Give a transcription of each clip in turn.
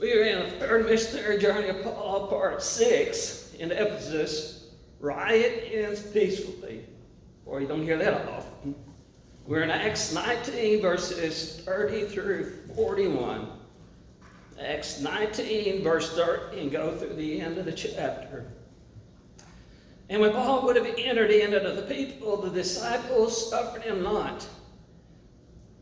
We are in the third missionary journey of Paul, part 6 in Ephesus. Riot ends peacefully. Boy, you don't hear that often. We're in Acts 19, verses 30 through 41. Acts 19, verse 30, and go through the end of the chapter. And when Paul would have entered in unto the people, the disciples suffered him not.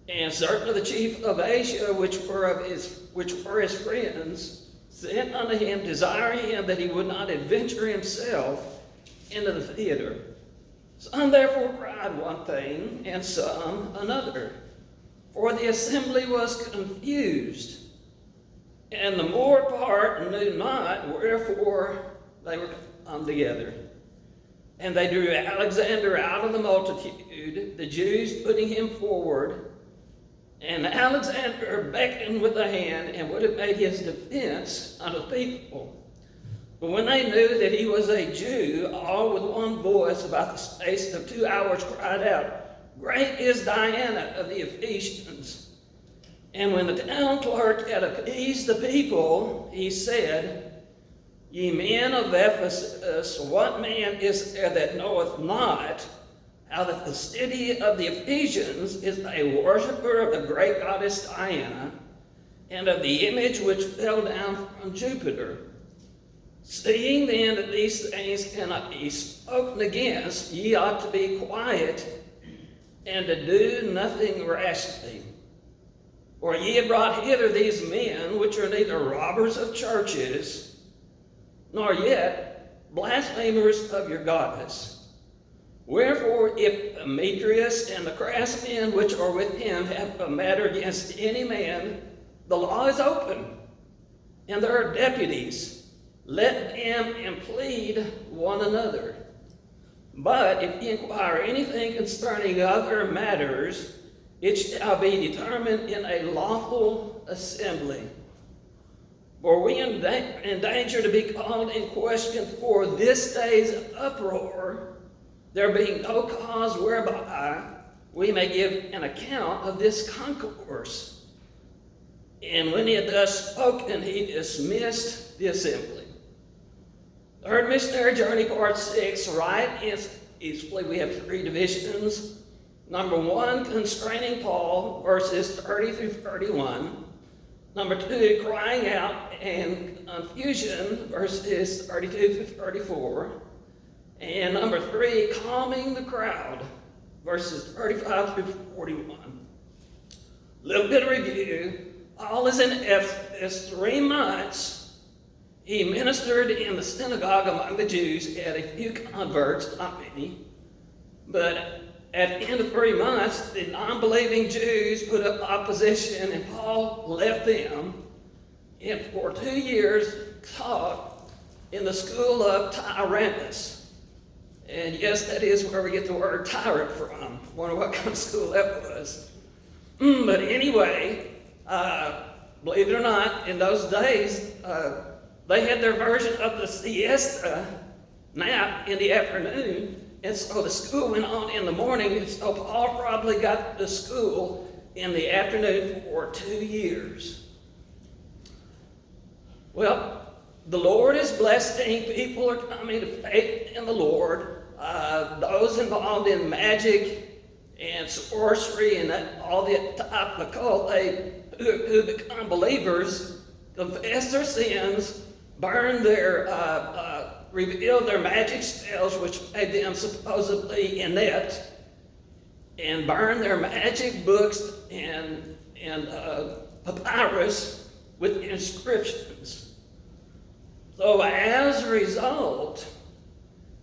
And certain of the chief of Asia, which were his friends, sent unto him, desiring him that he would not adventure himself into the theater. Some therefore cried one thing, and some another. For the assembly was confused, and the more part knew not wherefore they were come together. And they drew Alexander out of the multitude, the Jews putting him forward. And Alexander beckoned with the hand and would have made his defense unto the people. But when they knew that he was a Jew, all with one voice about the space of 2 hours cried out, Great is Diana of the Ephesians. And when the town clerk had appeased the people, he said, Ye men of Ephesus, what man is there that knoweth not how that the city of the Ephesians is a worshiper of the great goddess Diana, and of the image which fell down from Jupiter? Seeing then that these things cannot be spoken against, ye ought to be quiet, and to do nothing rashly. For ye have brought hither these men, which are neither robbers of churches, nor yet blasphemers of your goddess. Wherefore, if Demetrius and the craftsmen which are with him have a matter against any man, the law is open, and there are deputies. Let them implead one another. But if ye inquire anything concerning other matters, it shall be determined in a lawful assembly. For we in danger to be called in question for this day's uproar, there being no cause whereby we may give an account of this concourse. And when he had thus spoken, he dismissed the assembly. Third missionary journey, part 6, Riot ends peacefully. We have 3 divisions. Number 1, constraining Paul, verses 30 through 31. Number 2, crying out and confusion, verses 32 through 34. And number 3, calming the crowd, verses 35 through 41. A little bit of review. Paul is in Ephesus 3 months. He ministered in the synagogue among the Jews. He had a few converts, not many. But at the end of 3 months, the non-believing Jews put up opposition, and Paul left them. And for 2 years, taught in the school of Tyrannus. And yes, that is where we get the word tyrant from. Wonder what kind of school that was. But anyway, believe it or not, in those days, they had their version of the siesta nap in the afternoon. And so the school went on in the morning. And so Paul probably got to school in the afternoon for 2 years. Well, the Lord is blessing. People are coming to faith in the Lord. Those involved in magic and sorcery and all the type of occult, who become believers, confess their sins, reveal their magic spells, which made them supposedly inept, and burn their magic books and papyrus with inscriptions. So as a result,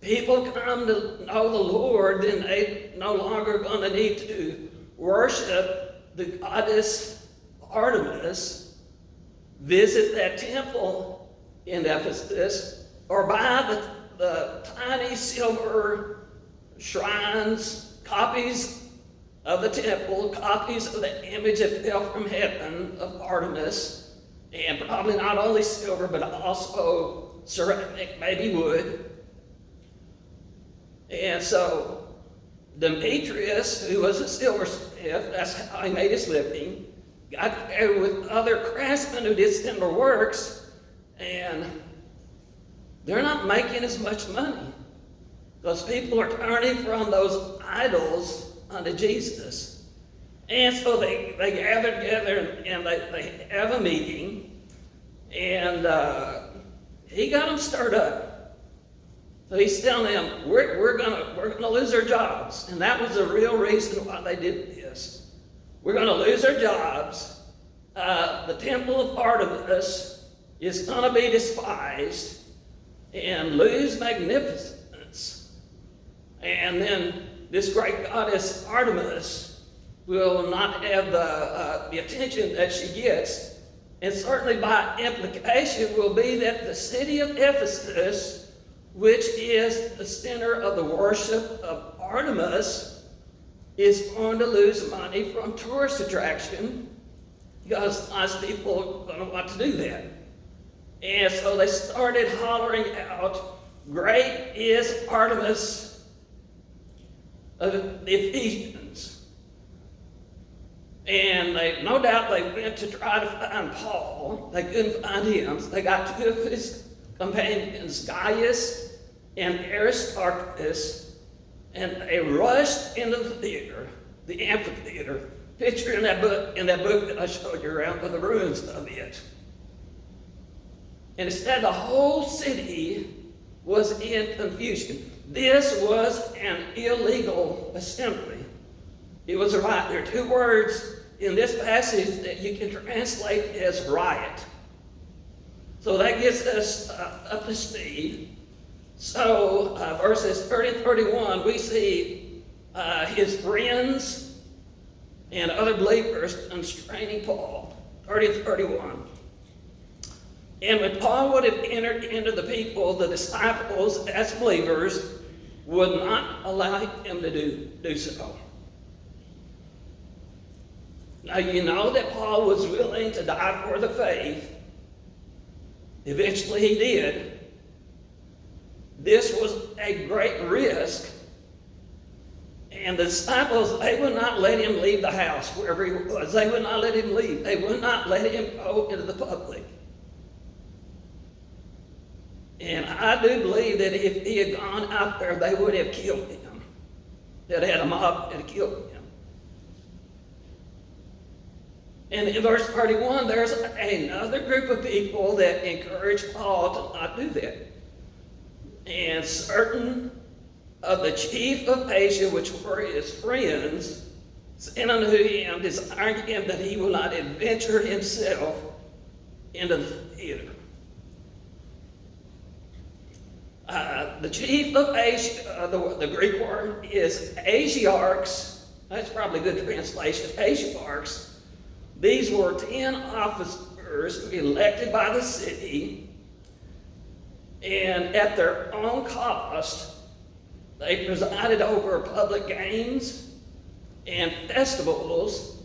people come to know the Lord, then they no longer going to need to worship the goddess Artemis, visit that temple in Ephesus, or buy the tiny silver shrines, copies of the temple, copies of the image that fell from heaven of Artemis, and probably not only silver, but also ceramic, maybe wood. And so Demetrius, who was a silversmith, that's how he made his living, got together with other craftsmen who did similar works, and they're not making as much money because people are turning from those idols unto Jesus. And so they gather together and they have a meeting, and he got them stirred up. So he's telling them, we're gonna lose our jobs. And that was the real reason why they did this. We're gonna lose our jobs. The temple of Artemis is gonna be despised and lose magnificence. And then this great goddess Artemis will not have the attention that she gets. And certainly by implication will be that the city of Ephesus, which is the center of the worship of Artemis, is going to lose money from tourist attraction because lots of people are going to want to do that. And so they started hollering out, "Great is Artemis of the Ephesians." And no doubt they went to try to find Paul. They couldn't find him. So they got two of his companions, Gaius and Aristarchus, and they rushed into the theater, the amphitheater, pictured in that book that I showed you around with the ruins of it. And instead, the whole city was in confusion. This was an illegal assembly. It was a riot. There are two words in this passage that you can translate as riot. So that gets us up to speed. So verses 30 and 31, we see his friends and other believers constraining Paul. 30 and 31. And when Paul would have entered into the people, the disciples, as believers, would not allow him to do so. Now you know that Paul was willing to die for the faith. Eventually he did. This was a great risk. And the disciples, they would not let him leave the house wherever he was. They would not let him leave. They would not let him go into the public. And I do believe that if he had gone out there, they would have killed him. They'd had a mob and killed him. And in verse 31, there's another group of people that encouraged Paul to not do that. And certain of the chief of Asia, which were his friends, sent unto him, desiring him that he will not adventure himself into the theater. The chief of Asia, the Greek word is Asiarchs. That's probably a good translation, Asiarchs. These were 10 officers elected by the city, and at their own cost, they presided over public games and festivals,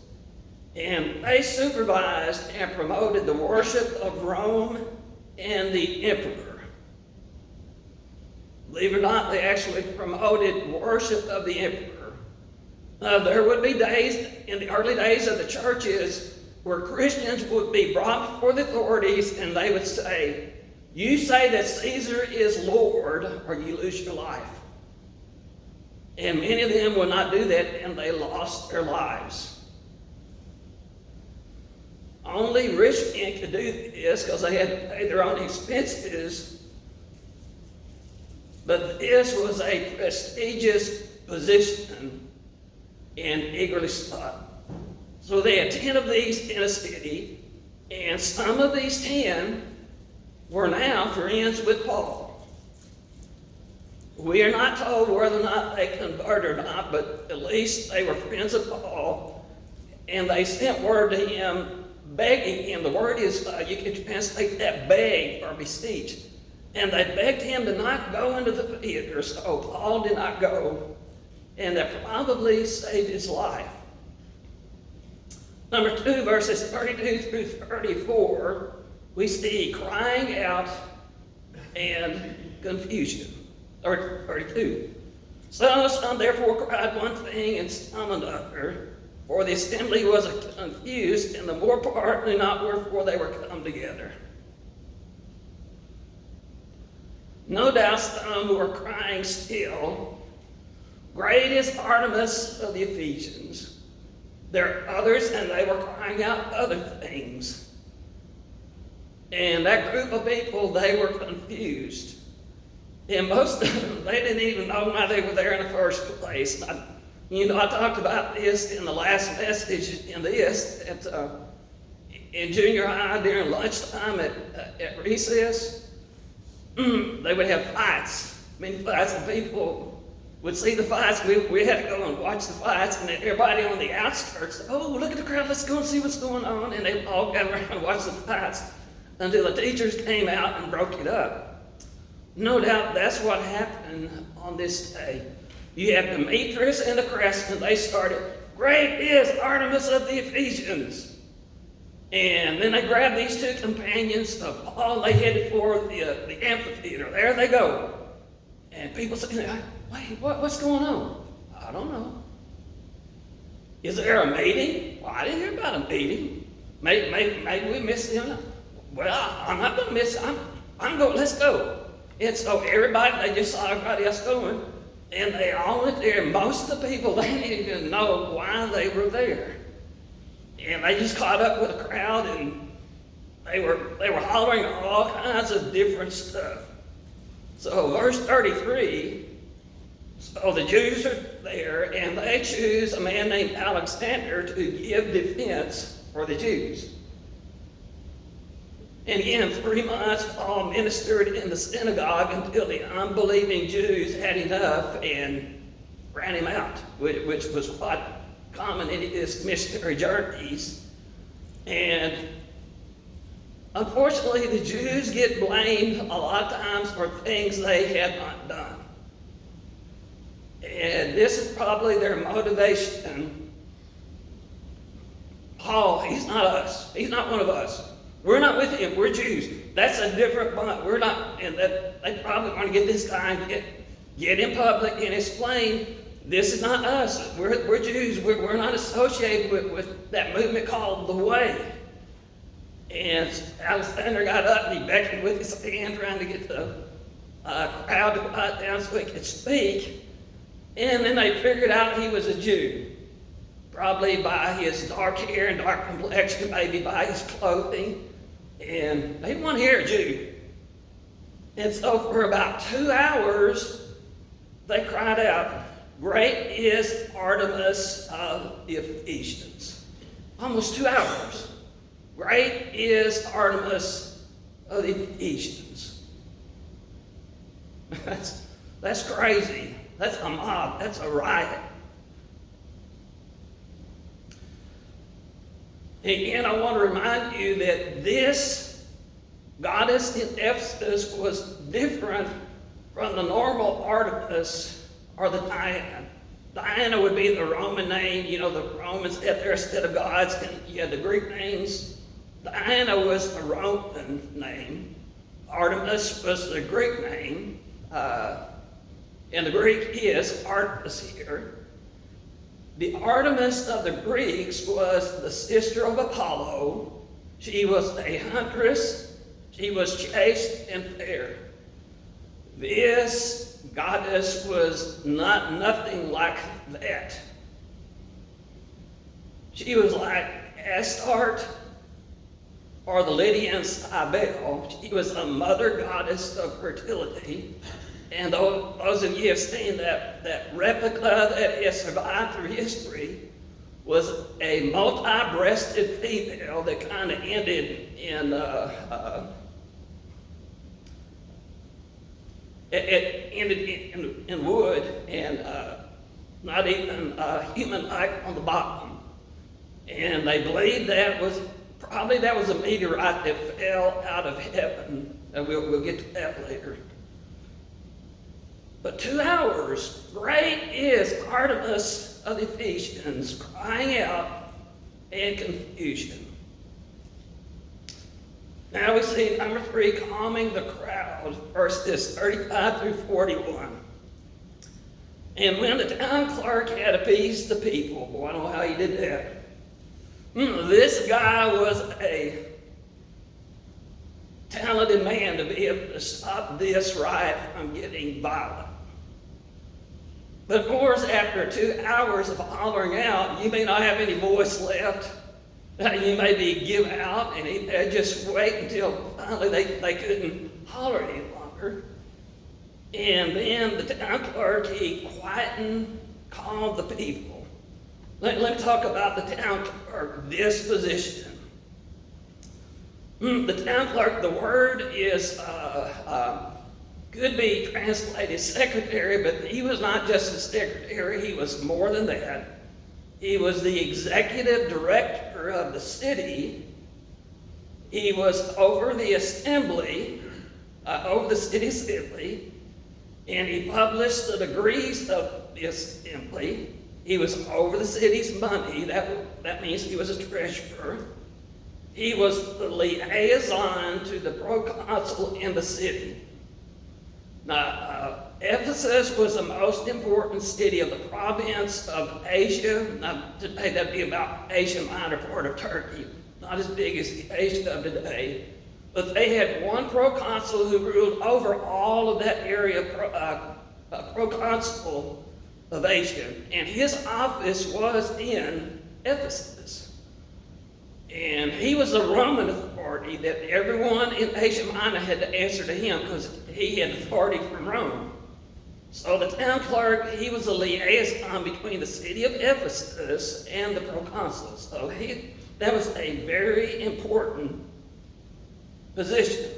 and they supervised and promoted the worship of Rome and the emperor. Believe it or not, they actually promoted worship of the emperor. There would be days in the early days of the churches where Christians would be brought before the authorities and they would say, "You say that Caesar is Lord or you lose your life." And many of them would not do that and they lost their lives. Only rich men could do this because they had to pay their own expenses. But this was a prestigious position and eagerly sought. So they had 10 of these in a city, and some of these 10 were now friends with Paul. We are not told whether or not they converted or not, but at least they were friends of Paul, and they sent word to him begging him. The word is, you can translate that beg or beseech. And they begged him to not go into the theater, so Paul did not go, and that probably saved his life. Number 2, verses 32 through 34, we see crying out and confusion. 32. Some therefore cried one thing and some another. For the assembly was confused, and the more part knew not wherefore they were come together. No doubt some were crying still, "Great is Artemis of the Ephesians." There are others, and they were crying out other things. And that group of people, they were confused. And most of them, they didn't even know why they were there in the first place. I talked about this in the last message in this, in junior high during lunchtime at recess. They would have fights, many fights, and people would see the fights. We had to go and watch the fights, and then everybody on the outskirts, "Oh, look at the crowd, let's go and see what's going on." And they all got around and watched the fights until the teachers came out and broke it up. No doubt that's what happened on this day. You have Demetrius and the Crescent. They started, "Great is Artemis of the Ephesians." And then they grabbed these two companions of Paul. They headed for the amphitheater. There they go. And people say, "Wait, what's going on?" "I don't know." "Is there a meeting?" "Well, I didn't hear about a meeting. Maybe we missed him." "Well, I'm not going to miss it. I'm going, let's go." And so everybody, they just saw everybody else going. And they all went there. Most of the people, they didn't even know why they were there. And they just caught up with the crowd, and they were hollering all kinds of different stuff. So verse 33, so the Jews are there, and they choose a man named Alexander to give defense for the Jews. And in 3 months, Paul ministered in the synagogue until the unbelieving Jews had enough and ran him out, which was quite common in his missionary journeys. And unfortunately, the Jews get blamed a lot of times for things they had not done. And this is probably their motivation. Paul, he's not us. He's not one of us. We're not with him. We're Jews. That's a different bunch. We're not, and that they probably want to get this guy and get in public and explain, this is not us. We're Jews. We're not associated with that movement called the Way. And Alexander got up and he beckoned with his hand, trying to get the crowd to quiet down so he could speak. And then they figured out he was a Jew, probably by his dark hair and dark complexion, maybe by his clothing. And they want to hear a Jew. And so for about 2 hours, they cried out, "Great is Artemis of the Ephesians." Almost 2 hours. Great is Artemis of the Ephesians. That's crazy. That's a mob. That's a riot. Again, I want to remind you that this goddess in Ephesus was different from the normal Artemis or the Diana. Diana would be the Roman name. You know, the Romans had their set of gods, and you had the Greek names. Diana was the Roman name. Artemis was the Greek name. And the Greek is Artemis here. The Artemis of the Greeks was the sister of Apollo. She was a huntress. She was chaste and fair. This goddess was nothing like that. She was like Astarte or the Lydian Cybele. She was a mother goddess of fertility. And those of you have seen that replica that has survived through history was a multi-breasted female that kind of ended in it ended in wood and not even human-like on the bottom. And they believe that was a meteorite that fell out of heaven. And we'll get to that later. But 2 hours, great is Artemis of the Ephesians, crying out in confusion. Now we see number 3, calming the crowd, verses 35 through 41. And when the town clerk had appeased the people, boy, I don't know how he did that. This guy was a talented man to be able to stop this riot from getting violent. But of course, after 2 hours of hollering out, you may not have any voice left. You may be give out, and they just wait until finally they couldn't holler any longer. And then the town clerk, he quietened, calmed the people. Let me talk about the town clerk, this position. The town clerk, the word is, could be translated secretary, but he was not just a secretary, he was more than that. He was the executive director of the city. He was over the assembly, over the city assembly, and he published the degrees of the assembly. He was over the city's money. That means he was a treasurer. He was the liaison to the proconsul in the city. Now, Ephesus was the most important city of the province of Asia. Now, today that'd be about Asia Minor, part of Turkey. Not as big as the Asia of today. But they had one proconsul who ruled over all of that area, proconsul of Asia. And his office was in Ephesus. And he was the Roman authority that everyone in Asia Minor had to answer to him because he had authority from Rome. So the town clerk, he was the liaison between the city of Ephesus and the proconsul. So that was a very important position.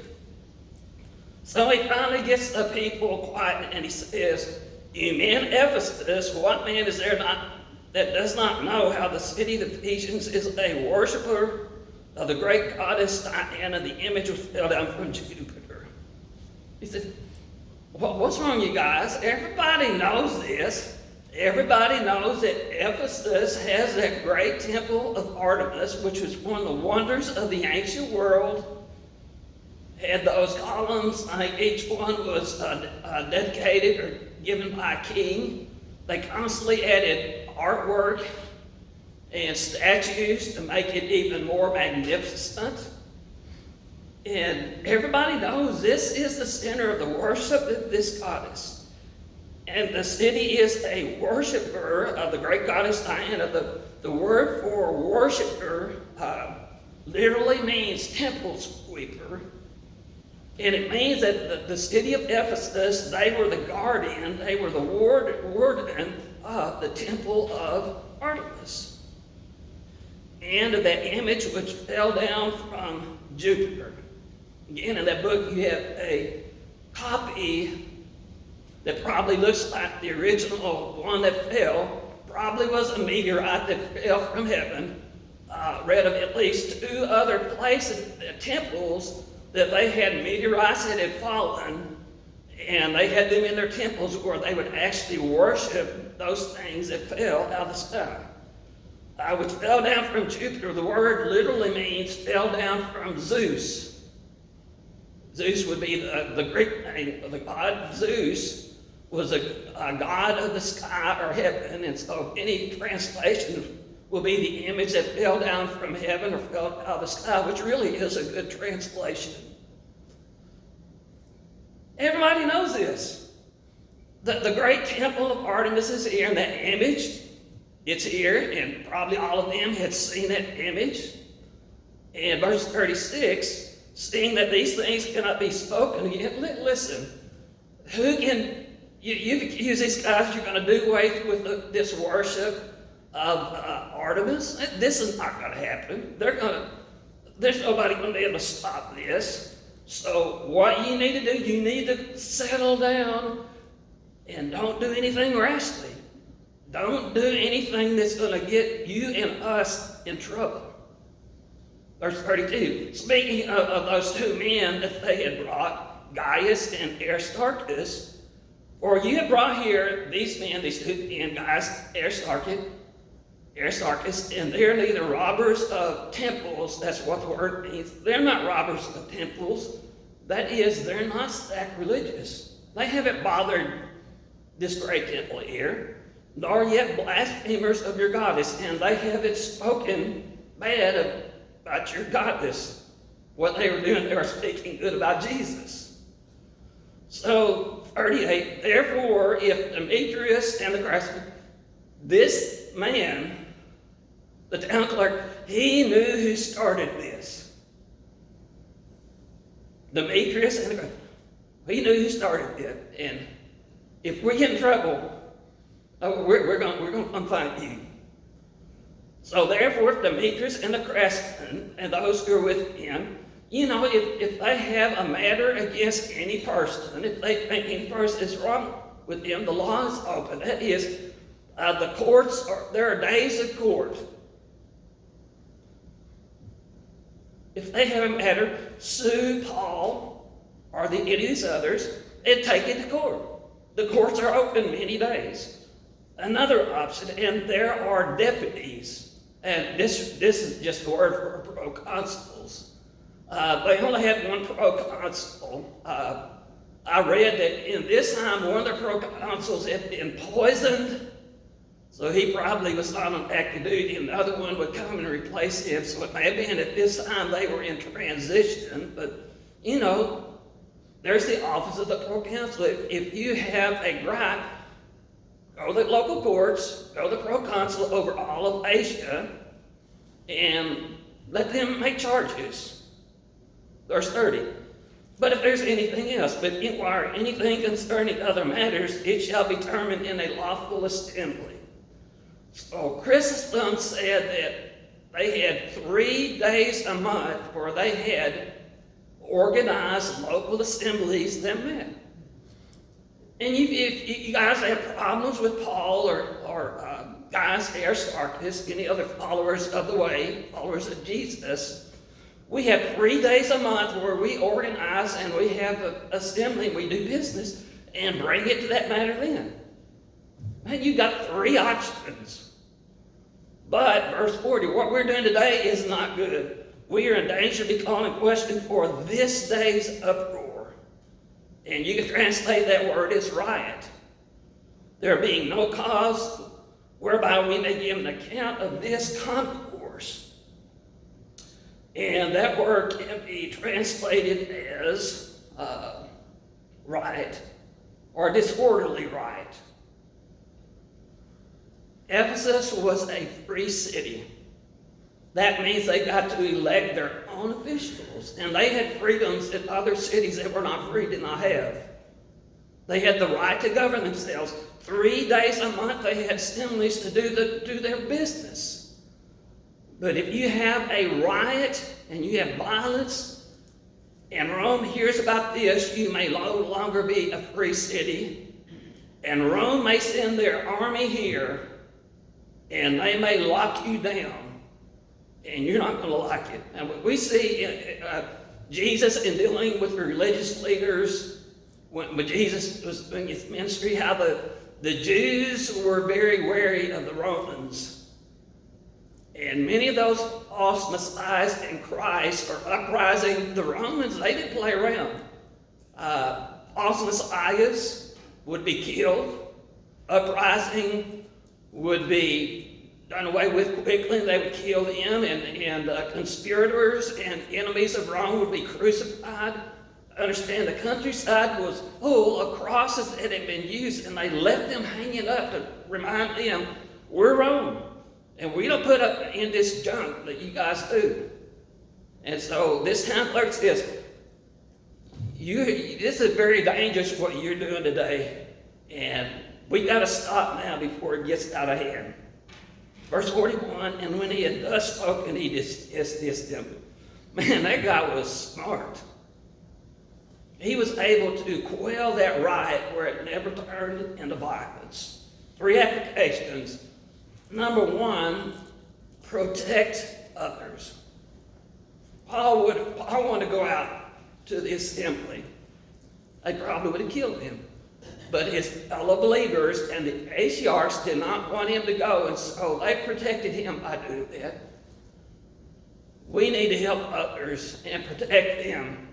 So he finally gets the people quiet and he says, "You men Ephesus, what man is there that does not know how the city of Ephesians is a worshiper of the great goddess Diana, the image was fell down from Jupiter?" He said, "Well, what's wrong, you guys? Everybody knows this. Everybody knows that Ephesus has that great temple of Artemis, which was one of the wonders of the ancient world. Had those columns, I think each one was dedicated or given by a king. They constantly added artwork and statues to make it even more magnificent. And everybody knows this is the center of the worship of this goddess. And the city is a worshiper of the great goddess Diana. The word for worshiper literally means temple sweeper. And it means that the city of Ephesus, they were the guardian, they were the warden of the temple of Artemis. And of that image which fell down from Jupiter. Again, in that book you have a copy that probably looks like the original one that fell. Probably was a meteorite that fell from heaven. Read of at least 2 other places, temples, that they had meteorites that had fallen, and they had them in their temples where they would actually worship those things that fell out of the sky. Which fell down from Jupiter, the word literally means fell down from Zeus. Zeus would be the Greek name of the god. Zeus was a god of the sky or heaven, and so any translation will be the image that fell down from heaven or fell out of the sky, which really is a good translation. Everybody knows this. The great temple of Artemis is here, and that image, it's here, and probably all of them had seen that image. And verse 36, seeing that these things cannot be spoken again, listen, who can, you've accused these guys, you're going to do away with this worship of Artemis? This is not going to happen. There's nobody going to be able to stop this. So what you need to do, you need to settle down and don't do anything rashly. Don't do anything that's going to get you and us in trouble. Verse 32, speaking of those 2 men that they had brought, Gaius and Aristarchus, for you have brought here these men, these 2 men, Gaius, Aristarchus, and they're neither robbers of temples, that's what the word means. They're not robbers of temples. That is, they're not sacrilegious. They haven't bothered this great temple here, nor yet blasphemers of your goddess, and they haven't spoken bad about your goddess. What they were doing, they were speaking good about Jesus. So, 38, therefore, if Demetrius and the craftsman, this man, the town clerk, he knew who started this. Demetrius and the craftsman, he knew who started it. And if we get in trouble, we're going to find you. So therefore, if Demetrius and the craftsman and those who are with him, if they have a matter against any person, if they think any person is wrong with them, the law is open. That is, the courts there are days of court. If they have a matter, sue Paul or any of these others and take it to court. The courts are open many days. Another option, and there are deputies, and this is just a word for proconsuls. They only had one proconsul. I read that in this time one of the proconsuls had been poisoned, so he probably was not on active duty, and the other one would come and replace him. So it may have been at this time they were in transition, but there's the office of the proconsul. If you have a gripe, go to the local courts, go to the proconsul over all of Asia, and let them make charges. Verse 30. But if there's anything else, but inquire anything concerning other matters, it shall be determined in a lawful assembly. So Chrysostom said that they had 3 days a month where they had organized local assemblies that met. And if you guys have problems with Paul or Gaius, Aristarchus, any other followers of the way, followers of Jesus, we have 3 days a month where we organize and we have an assembly and we do business and bring it to that matter then. And you've got 3 options. But, verse 40, what we're doing today is not good. We are in danger of being called in question for this day's uproar. And you can translate that word as riot. There being no cause whereby we may give an account of this concourse. And that word can be translated as riot or disorderly riot. Ephesus was a free city. That means they got to elect their own officials, and they had freedoms that other cities that were not free did not have. They had the right to govern themselves. 3 days a month they had assemblies to do their business. But if you have a riot and you have violence, and Rome hears about this, you may no longer be a free city, and Rome may send their army here, and they may lock you down, and you're not going to like it. And we see Jesus in dealing with the religious leaders, when Jesus was doing his ministry, how the Jews were very wary of the Romans. And many of those false messiahs in Christ are uprising. The Romans, they didn't play around. False messiahs would be killed. Uprising would be done away with quickly. They would kill them, and conspirators and enemies of Rome would be crucified. Understand, the countryside was full of crosses that had been used, and they left them hanging up to remind them, we're Rome, and we don't put up in this junk that you guys do. And so this town clerk says, this is very dangerous what you're doing today, and we got to stop now before it gets out of hand. Verse 41, and when he had thus spoken, he dismissed them. Man, that guy was smart. He was able to quell that riot where it never turned into violence. 3 applications. Number 1, protect others. Paul wanted to go out to the assembly. They probably would have killed him. But his fellow believers and the patriarchs did not want him to go, and so they protected him by doing that. We need to help others and protect them.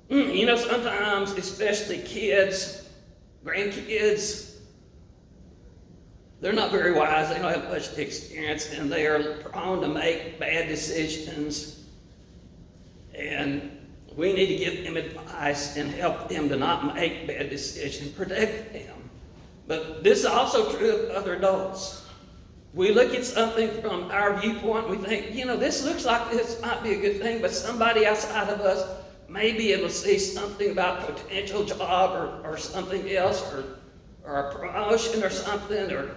Sometimes, especially kids, grandkids, they're not very wise, they don't have much experience, and they are prone to make bad decisions. And we need to give them advice and help them to not make bad decisions, protect them. But this is also true of other adults. We look at something from our viewpoint, we think, this looks like this might be a good thing, but somebody outside of us may be able to see something about a potential job or something else, or a promotion or something, or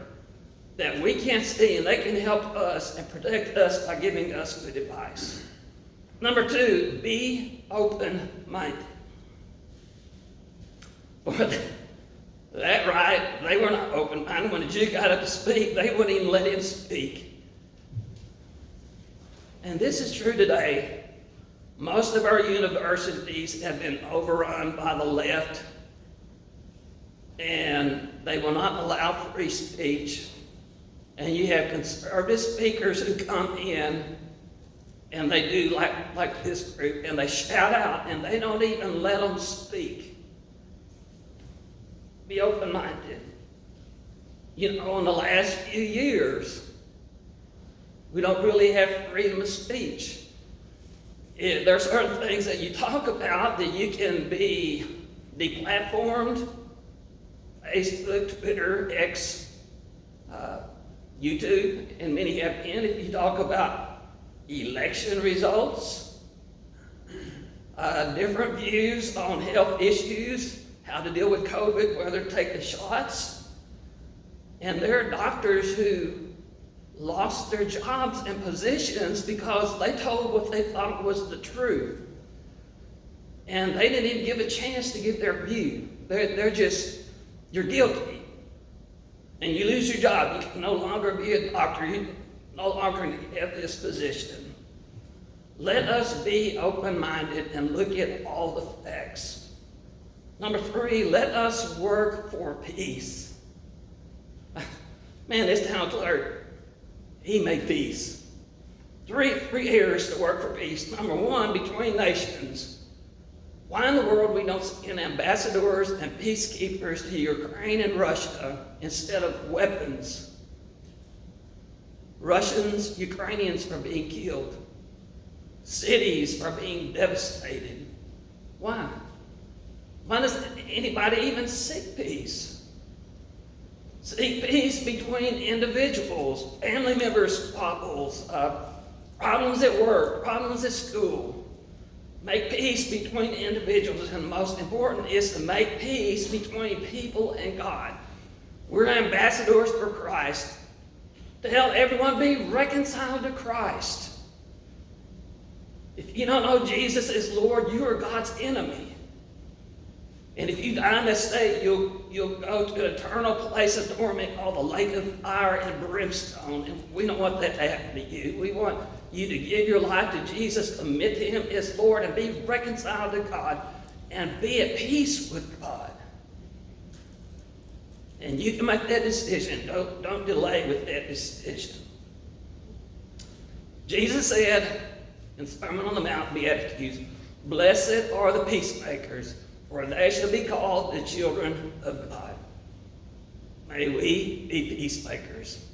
that we can't see, and they can help us and protect us by giving us good advice. Number 2, be open-minded. That right, they were not open-minded. When a Jew got up to speak, they wouldn't even let him speak. And this is true today. Most of our universities have been overrun by the left, and they will not allow free speech. And you have conservative speakers who come in, and they do like this group, and they shout out, and they don't even let them speak. Be open-minded. In the last few years, we don't really have freedom of speech. There are certain things that you talk about that you can be deplatformed. Facebook, Twitter, X, YouTube, and many have been. If you talk about election results, different views on health issues, how to deal with COVID, whether to take the shots. And there are doctors who lost their jobs and positions because they told what they thought was the truth. And they didn't even give a chance to give their view. They're just, you're guilty. And you lose your job. You can no longer be a doctor. You no longer have this position. Let us be open-minded and look at all the facts. Number 3, let us work for peace. Man, this town clerk, he made peace. Three areas to work for peace. Number 1, between nations. Why in the world we don't send ambassadors and peacekeepers to Ukraine and Russia instead of weapons? Russians, Ukrainians are being killed. Cities are being devastated. Why? Why does anybody even seek peace? Seek peace between individuals, family members' squabbles, problems at work, problems at school. Make peace between individuals, and most important is to make peace between people and God. We're ambassadors for Christ to help everyone be reconciled to Christ. If you don't know Jesus as Lord, you are God's enemy. And if you die in that state, you'll go to an eternal place of torment called the lake of fire and brimstone. And we don't want that to happen to you. We want you to give your life to Jesus, commit to Him as Lord, and be reconciled to God, and be at peace with God. And you can make that decision. Don't delay with that decision. Jesus said in Sermon on the Mount, Beatitudes, "Blessed are the peacemakers, for they shall be called the children of God." May we be peacemakers.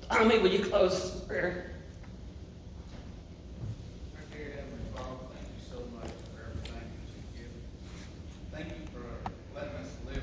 Tommy, will you close this prayer?